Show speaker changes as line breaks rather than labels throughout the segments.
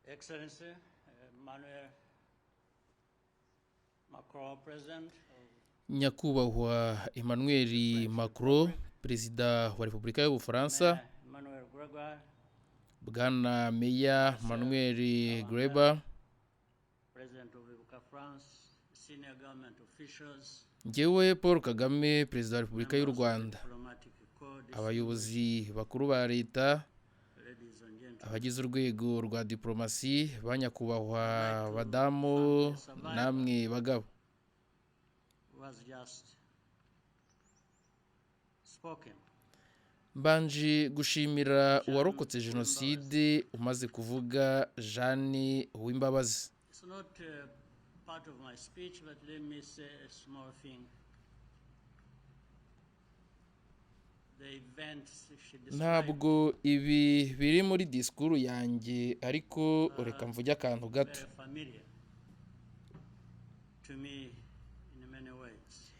Excellency Emmanuel Macron, President of
Nyakubahwa Emmanuel Macron, Perezida wa Repubulika y'Ubufaransa,
Mayor Emmanuel Gregoire,
Bwana Meya Manuel Greber,
President of Ibuka France, senior government officials,
njyewe Paul Kagame, Perezida wa Repubulika y'u
members of the
Rwanda,
diplomatic corps,
abayobozi bakuru ba leta,
ladies and gentlemen.
abagize urwego rwa diplomasi, banyakubahwa badamu namwe bagabo.
Was just spoken.
Mbanje gushimira uwarokotse jenoside umaze kuvuga Jeanne Uwimbabazi.
It's not part of my speech, but let me say a small thing. The events she described
Ntabwo ibi biri muri disikuru yanjye, ariko reka mvuge akantu gato.
very familiar to me in many ways.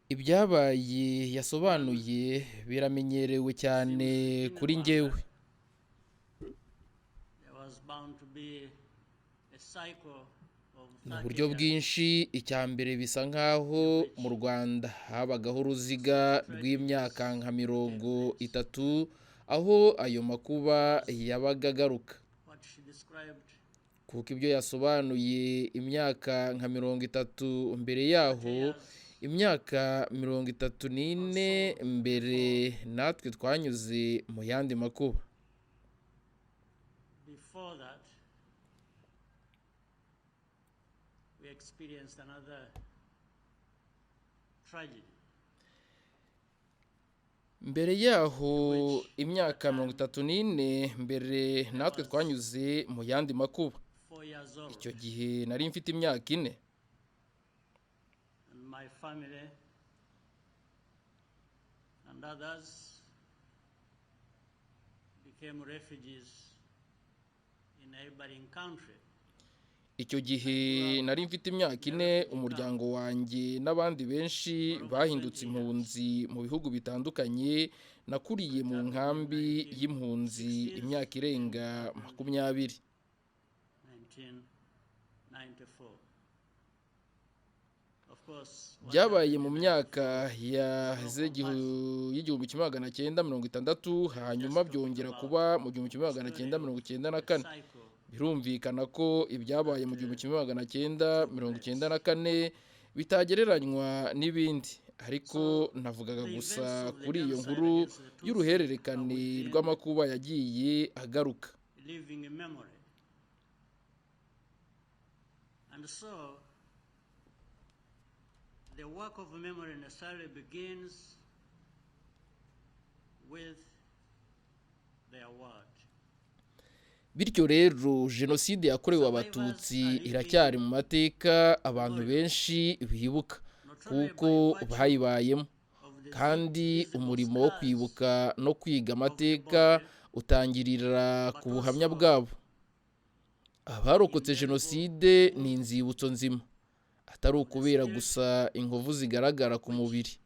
Ibyabaye yasobanuye biramenyerewe cyane kuri njyewe.
There was bound to be a cycle of
Mu buryo bwinshi, icya mbere bisa nkaho mu Rwanda habagaho uruziga rw'imyaka nka 30, aho ayo makuba yabaga agaruka.
what she described
Kuko ibyo yasobanuye imyaka nka 30 mbere yaho, imyaka 34 mbere natwe twanyuze mu yandi makuba.
before that we experienced another tragedy.
Mbere yaho, imyaka 34 mbere natwe twanyuze mu yandi makuba.
4 years old,
Icyo gihe nari mfite imyaka 4,
and my family and others became refugees in a neighboring country.
icyo gihe nari mfite imyaka 4, umuryango wanjye n'abandi benshi bahindutse impunzi mu bihugu bitandukanye. Nakuriye mu nkambi y'impunzi imyaka irenga 20.
1994. Of course, what
Byabaye mu myaka y'igihumbi kimwe magana cyenda 60, hanyuma byongera kuba mu 1994.
cycle
Birumvikana ko ibyabaye mu 1994 bitagereranywa n'ibindi, ariko navugaga gusa kuri iyo nkuru y'uruhererekane rw'amakuba yagiye agaruka.
living in memory. And so, the work of memory necessarily begins with the award.
Bityo rero, jenoside yakorewe abatutsi iracyari mu mateka abantu benshi bibuka kuko bayibayemo, kandi umurimo wo kwibuka no kwiga amateka utangirira ku buhamya bwabo. Abarokotse jenoside ni inzibutso nzima, atari ukubera gusa inkovu zigaragara ku mubiri,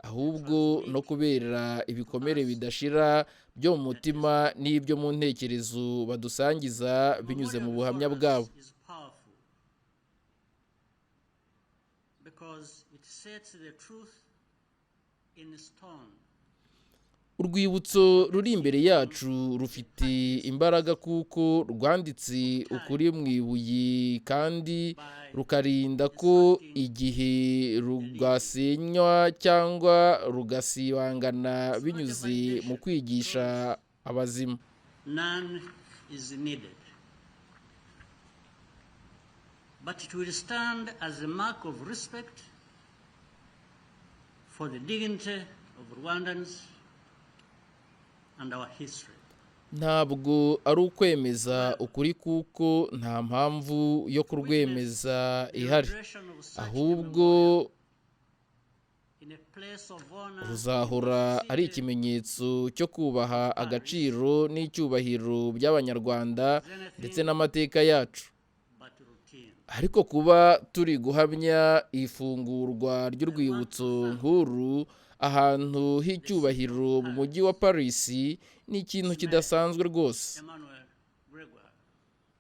ahubwo no kubera ibikomere bidashira byo mu mutima n'ibyo mu ntekerezo badusangiza binyuze mu buhamya bwabo.
Is powerful because it sets the truth in stone.
Urwibutso ruri imbere yacu rufite imbaraga kuko rwanditse ukuri mu ibuye, kandi rukarinda ko igihe rugasenywa cyangwa rugasibangana binyuze mu kwigisha abazima.
None is needed. But it will stand as a mark of respect for the dignity of Rwandans and our history.
Ntabwo ari ukwemeza ukuri kuko nta mpamvu yo kurwemeza ihari,
Celebration of such a
ahubwo
memorial in a place of honor
ruzahora ari ikimenyetso cyo kubaha agaciro n'icyubahiro by'Abanyarwanda ndetse n'amateka yacu.
but routine.
Ariko kuba turi guhamya ifungurwa ry'urwibutso nkuru ahantu h'icyubahiro mu mujyi wa Paris ni ikintu kidasanzwe rwose.
Emmanuel Gregoire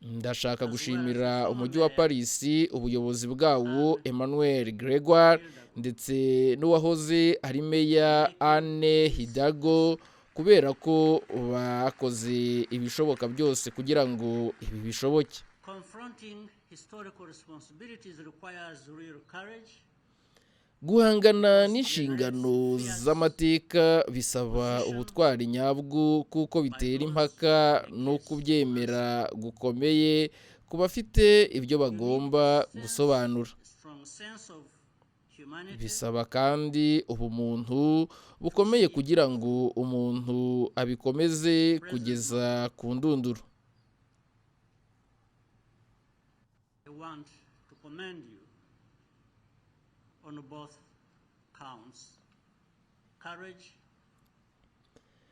ndashaka gushimira umujyi wa Paris, ubuyobozi bwawo Emmanuel Gregoire ndetse n'uwahoze ari meya Anne Hidalgo kubera ko bakoze ibishoboka byose kugira ngo ibi bishoboke. Guhangana n'inshingano z'amateka bisaba ubutwari nyabwo kuko bitera impaka no kubyemera gukomeye ku bafite ibyo bagomba gusobanura. Bisaba kandi ubumuntu bukomeye kugira ngo umuntu abikomeze kugeza ku ndunduro.
On both counts, courage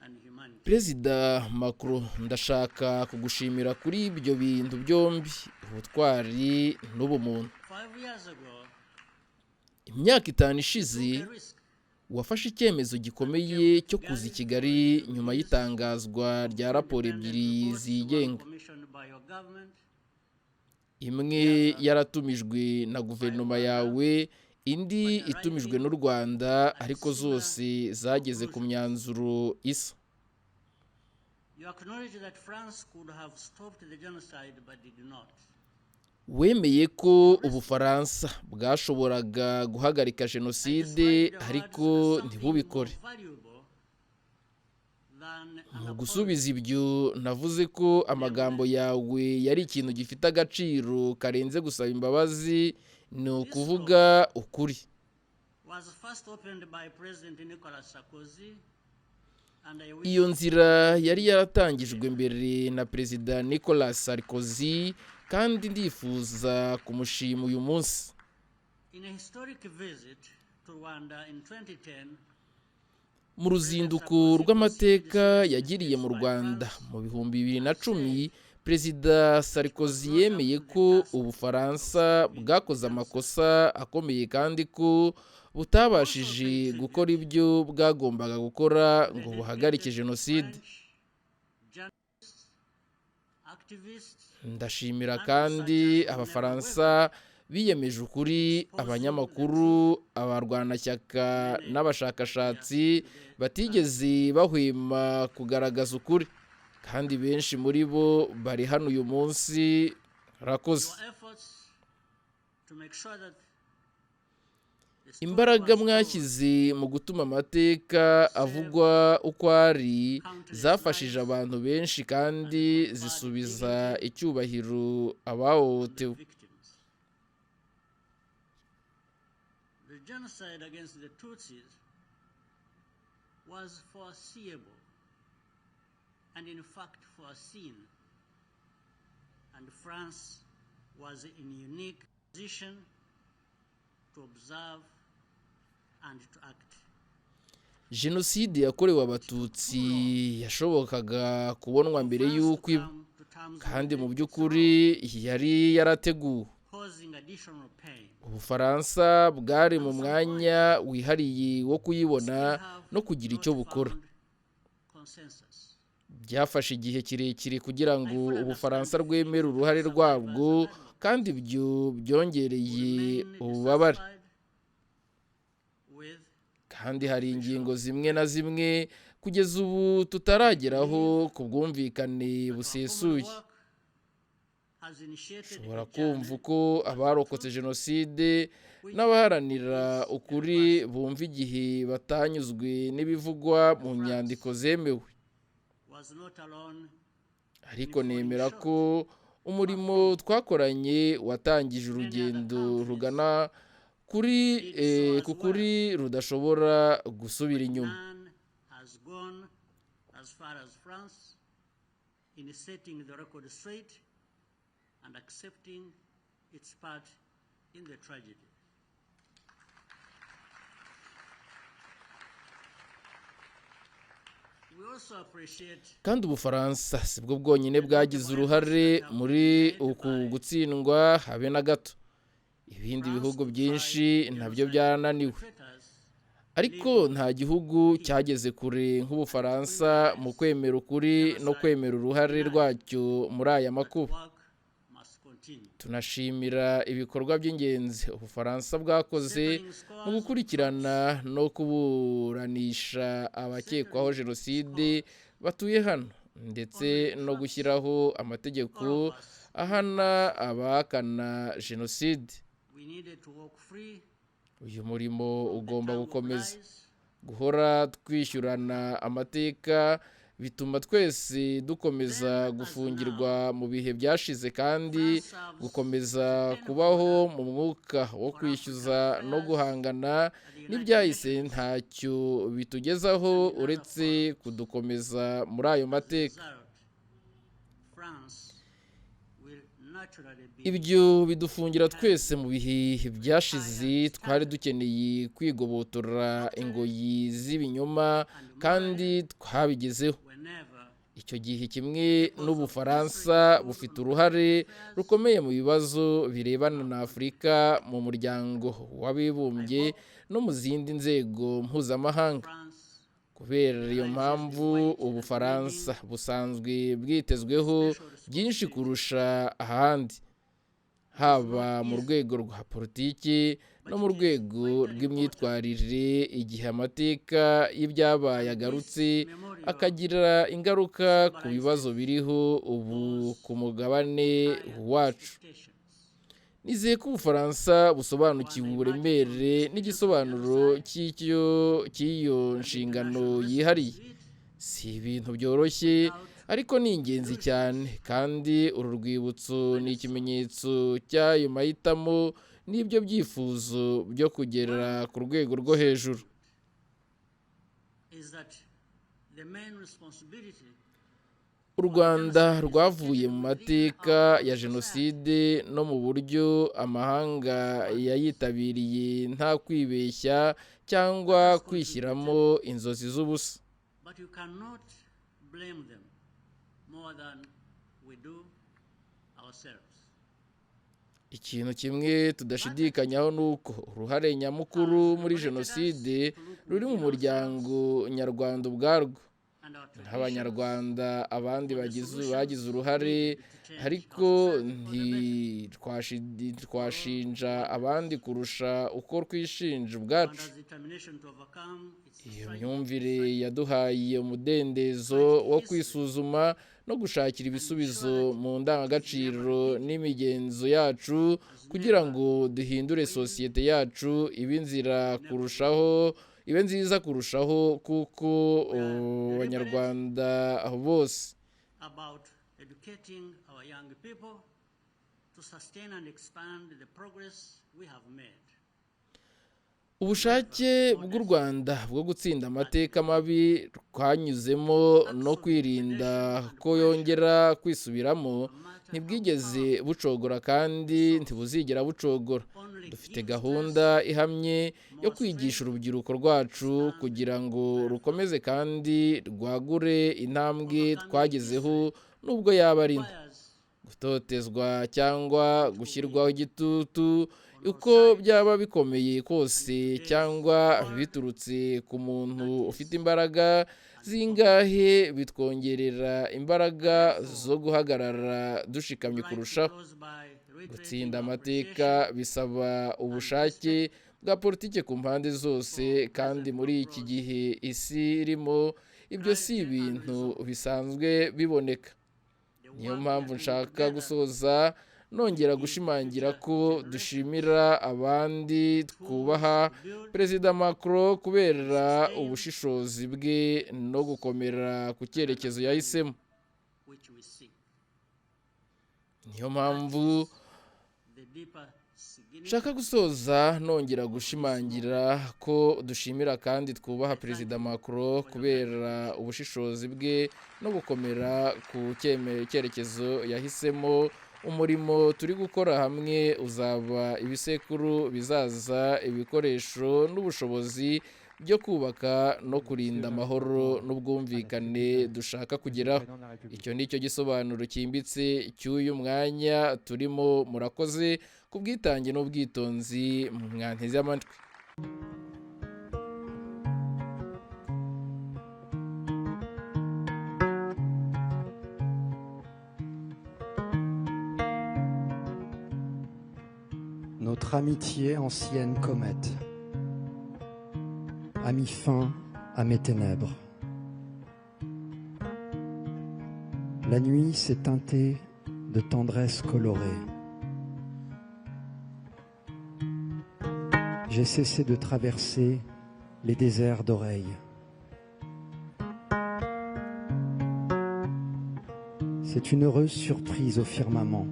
and humanity.
Perezida Macron, ndashaka kugushimira kuri ibyo bintu byombi, ubutwari n'ubumuntu.
5 years ago,
imyaka 5 ishize wafashe icyemezo gikomeye cyo kuza i Kigali nyuma y'itangazwa rya raporo ebyiri zigenga. Imwe yaratumijwe na guverinoma yawe, indi itumijwe n'u Rwanda, ariko zose zageze ku myanzuro isa. Wemeye ko Ubufaransa bwashoboraga guhagarika jenoside ariko ntibubikore. Mu gusubiza ibyo navuze ko amagambo yawe yari ikintu gifite agaciro karenze gusaba imbabazi, ni ukuvuga ukuri. Iyo nzira yari yaratangijwe mbere na Perezida Nicolas Sarkozy kandi ndifuza kumushima uyu munsi. Mu ruzinduko rw'amateka yagiriye mu Rwanda mu 2010, Perezida Sarkozy yemeye ko Ubufaransa bwakoze amakosa akomeye kandi ko butabashije gukora ibyo bwagombaga gukora ngo buhagarike jenoside. Ndashimira kandi Abafaransa biyemeje ukuri, abanyamakuru, abarwanashyaka n'abashakashatsi batigeze bahwema kugaragaza ukuri, kandi benshi muri bo bari hano uyu munsi. Rakoze. Imbaraga mwashyize mu gutuma amateka avugwa uko ari zafashije abantu benshi kandi zisubiza icyubahiro abahohotewe.
The genocide against the Tutsis was foreseeable and in fact foreseen, and France was in a unique position to observe and to act.
Jenoside yakorewe Abatutsi yashobokaga kubonwa mbere y'uko iba, kandi mu by'ukuri yari yarateguwe. Ubufaransa bwari mu mwanya wihariye wo kuyibona no kugira icyo bukora. Byafashe igihe kirekire kugira ngo Ubufaransa rwemere uruhare rwabwo, kandi ibyo byongereye ububabare. Kandi hari ingingo zimwe na zimwe kugeza ubu tutarageraho ku bwumvikane busesuye. Ushobora kumva uko abarokotse jenoside n'abaharanira ukuri bumva igihe batanyuzwe n'ibivugwa mu nyandiko zemewe. Ariko nemera ko umurimo twakoranye watangije urugendo rugana ku kuri rudashobora gusubira inyuma.
And accepting its part in the tragedy.
Kandi Ubufaransa sibwo bwonyine bwagize uruhare muri uku gutsindwa habe na gato. Ibindi bihugu byinshi nabyo byarananiwe, ariko nta gihugu cyageze kure nk'Ubufaransa mu kwemera ukuri no kwemera uruhare rwacyo muri aya makuba. tunashimira ibikorwa by'ingenzi Ubufaransa bwakoze mu gukurikirana no kuburanisha abakekwaho jenoside batuye hano ndetse no gushyiraho amategeko ahana abahakana jenoside. Uyu murimo ugomba gukomeza. Guhora twishyurana amateka bituma twese dukomeza gufungirwa mu bihe byashize, kandi gukomeza kubaho mu mwuka wo kwishyuza no guhangana n'ibyahise ntacyo bitugezaho uretse kudukomeza muri ayo mateka. Ibyo bidufungira twese mu bihe byashize twari dukeneye kwigobotora ingoyi z'ibinyoma, kandi twabigezeho. Icyo gihe kimwe n'Ubufaransa bufite uruhare rukomeye mu bibazo birebana na Afurika mu muryango w'abibumbye no mu zindi nzego mpuzamahanga. Kubera iyo mpamvu Ubufaransa busanzwe bwitezweho byinshi kurusha ahandi, haba mu rwego rwa politiki no mu rwego rw'imyitwarire, igihe amateka y'ibyabaye agarutse akagira ingaruka ku bibazo biriho ubu ku mugabane wacu. Nizeye ko Ubufaransa busobanukiwe uburemere n'igisobanuro cy'iyo nshingano yihariye. Si ibintu byoroshye, ariko ni ingenzi cyane, kandi uru rwibutso ni ikimenyetso cy'ayo mahitamo n'ibyo byifuzo byo kugera ku rwego rwo hejuru. U Rwanda rwavuye mu mateka ya jenoside no mu buryo amahanga yayitabiriye nta kwibeshya cyangwa kwishyiramo inzozi z'ubusa. Ikintu kimwe tudashidikanyaho ni uko uruhare nyamukuru muri jenoside ruri mu muryango nyarwanda ubwarwo. Nk'Abanyarwanda abandi bagize uruhare, ariko ntitwashinja abandi kurusha uko twishinja ubwacu. Iyo myumvire yaduhaye umudendezo wo kwisuzuma no gushakira ibisubizo mu ndangagaciro n'imigenzo yacu, kugira ngo duhindure sosiyete yacu ibe nziza kurushaho, kuko Abanyarwanda bose. Ubushake bw'u Rwanda bwo gutsinda amateka mabi twanyuzemo no kwirinda ko yongera kwisubiramo ntibwigeze bucogora, kandi ntibuzigera bucogora. Dufite gahunda ihamye yo kwigisha urubyiruko rwacu kugira ngo rukomeze kandi rwagure intambwe twagezeho, nubwo yaba ari nto. Gutotezwa cyangwa gushyirwaho igitutu, uko byaba bikomeye kose cyangwa biturutse ku muntu ufite imbaraga zingahe, bitwongerera imbaraga zo guhagarara dushikamye kurushaho. Gutsinda amateka bisaba ubushake bwa politiki ku mpande zose, kandi muri iki gihe isi irimo, ibyo si ibintu bisanzwe biboneka. Niyo mpamvu nshaka gusoza nongera gushimangira ko dushimira abandi twubaha Perezida Macron kubera ubushishozi bwe no gukomera ku cyerekezo yahisemo. Niyo mpamvu nshaka gusoza nongera gushimangira ko dushimira kandi twubaha Perezida Macron kubera ubushishozi bwe no gukomera ku cyerekezo yahisemo. Umurimo turi gukora hamwe uzaba ibisekuru bizaza ibikoresho n'ubushobozi byo kubaka no kurinda amahoro n'ubwumvikane dushaka kugeraho. Icyo ni cyo gisobanuro cyimbitse cy'uyu mwanya turimo. Murakoze ku bwitange n'ubwitonzi mwanteze amatwi.
notre amitié ancienne comète a mis fin à mes ténèbres. La nuit s'est teintée de tendresse colorée. J'ai cessé de traverser les déserts d'oreilles. C'est une heureuse surprise au firmament,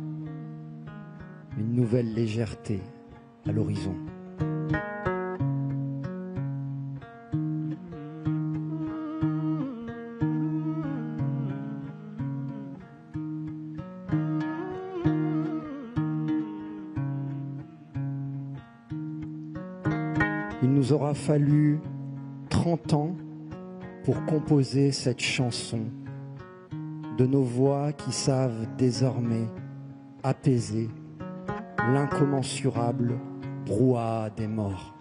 une nouvelle légèreté à l'horizon. Il nous aura fallu 30 ans pour composer cette chanson de nos voix qui savent désormais apaiser l'incommensurable brouhaha des morts.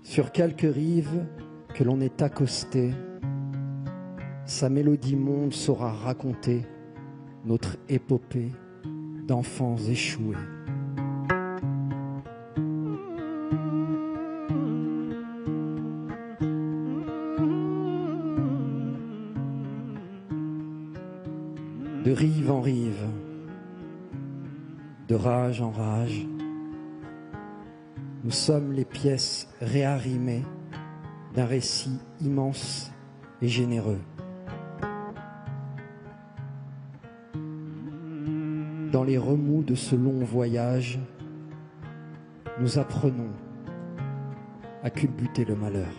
Sur quelque rive que l'on est accosté, sa mélodie monde saura raconter notre épopée d'enfants échoués. De rive en rive, de rage en rage, nous sommes les pièces réarrimées d'un récit immense et généreux. Dans les remous de ce long voyage, nous apprenons à culbuter le malheur.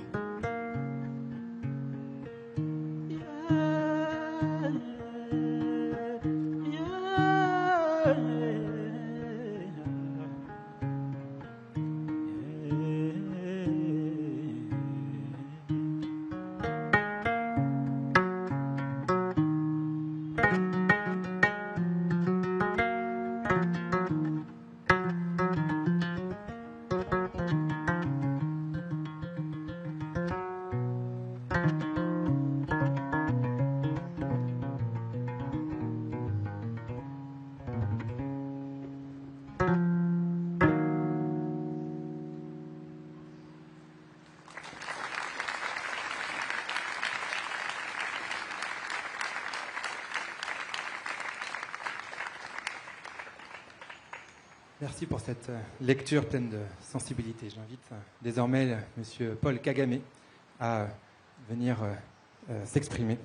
Merci pour cette lecture pleine de sensibilité. J'invite désormais M. Paul Kagamé à venir s'exprimer.